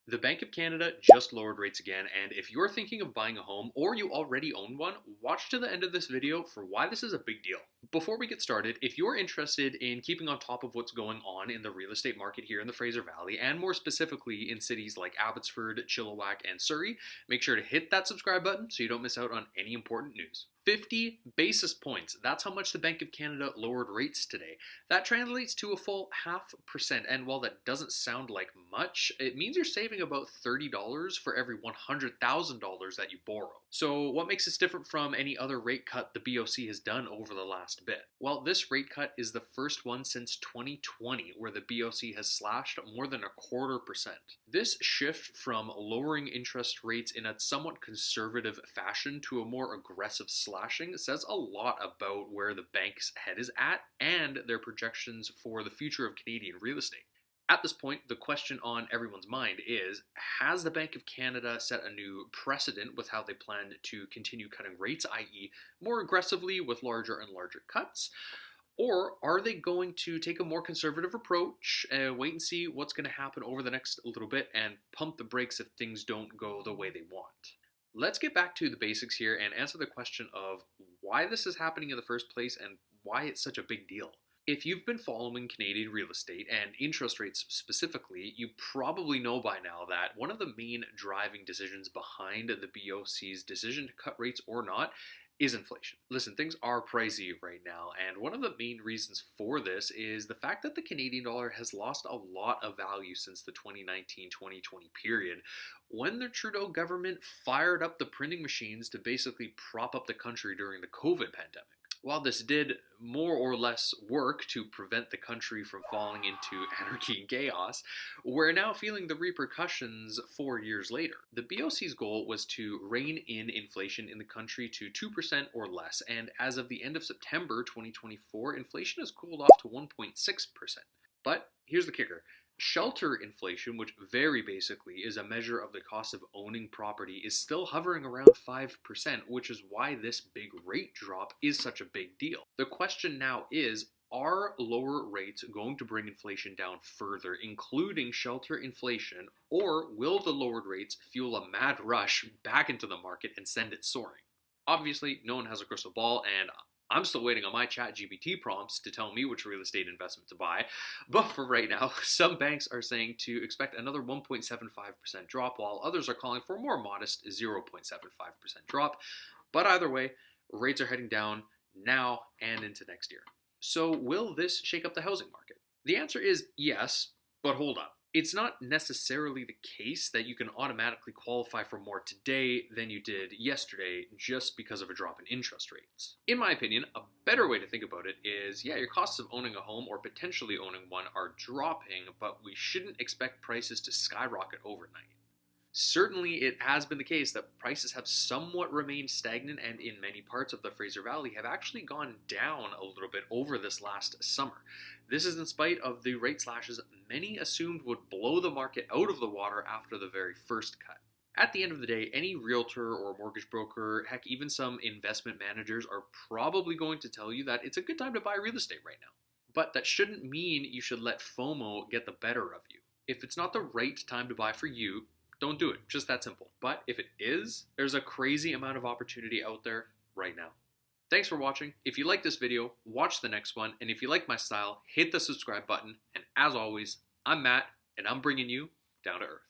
The Bank of Canada just lowered rates again, and if you're thinking of buying a home or you already own one, watch to the end of this video for why this is a big deal. Before we get started, if you're interested in keeping on top of what's going on in the real estate market here in the Fraser Valley, and more specifically in cities like Abbotsford, Chilliwack, and Surrey, make sure to hit that subscribe button so you don't miss out on any important news. 50 basis points. That's how much the Bank of Canada lowered rates today. That translates to a full 0.5%, and while that doesn't sound like much, it means you're saving about $30 for every $100,000 that you borrow. So what makes this different from any other rate cut the B.O.C has done over the last bit? Well, this rate cut is the first one since 2020 where the B.O.C has slashed more than 0.25%. This shift from lowering interest rates in a somewhat conservative fashion to a more aggressive slashing says a lot about where the bank's head is at and their projections for the future of Canadian real estate. At this point, the question on everyone's mind is, has the Bank of Canada set a new precedent with how they plan to continue cutting rates, i.e. more aggressively with larger and larger cuts? Or are they going to take a more conservative approach, wait and see what's going to happen over the next little bit and pump the brakes if things don't go the way they want? Let's get back to the basics here and answer the question of why this is happening in the first place and why it's such a big deal. If you've been following Canadian real estate and interest rates specifically, you probably know by now that one of the main driving decisions behind the B.O.C's decision to cut rates or not is inflation. Listen, things are pricey right now, and one of the main reasons for this is the fact that the Canadian dollar has lost a lot of value since the 2019-2020 period, when the Trudeau government fired up the printing machines to basically prop up the country during the COVID pandemic. While this did more or less work to prevent the country from falling into anarchy and chaos, we're now feeling the repercussions 4 years later. The B.O.C's goal was to rein in inflation in the country to 2% or less, and as of the end of September 2024, inflation has cooled off to 1.6%. But here's the kicker. Shelter inflation, which very basically is a measure of the cost of owning property, is still hovering around 5%, which is why this big rate drop is such a big deal. The question now is, are lower rates going to bring inflation down further, including shelter inflation, or will the lowered rates fuel a mad rush back into the market and send it soaring? Obviously, no one has a crystal ball, and I'm still waiting on my ChatGPT prompts to tell me which real estate investment to buy, but for right now, some banks are saying to expect another 1.75% drop, while others are calling for a more modest 0.75% drop. But either way, rates are heading down now and into next year. So will this shake up the housing market? The answer is yes, but hold up. It's not necessarily the case that you can automatically qualify for more today than you did yesterday just because of a drop in interest rates. In my opinion, a better way to think about it is, yeah, your costs of owning a home or potentially owning one are dropping, but we shouldn't expect prices to skyrocket overnight. Certainly, it has been the case that prices have somewhat remained stagnant and in many parts of the Fraser Valley have actually gone down a little bit over this last summer. This is in spite of the rate slashes many assumed would blow the market out of the water after the very first cut. At the end of the day, any realtor or mortgage broker, heck, even some investment managers are probably going to tell you that it's a good time to buy real estate right now. But that shouldn't mean you should let FOMO get the better of you. If it's not the right time to buy for you, don't do it. Just that simple. But if it is, there's a crazy amount of opportunity out there right now. Thanks for watching. If you like this video, watch the next one. And if you like my style, hit the subscribe button. And as always, I'm Matt, and I'm bringing you down to earth.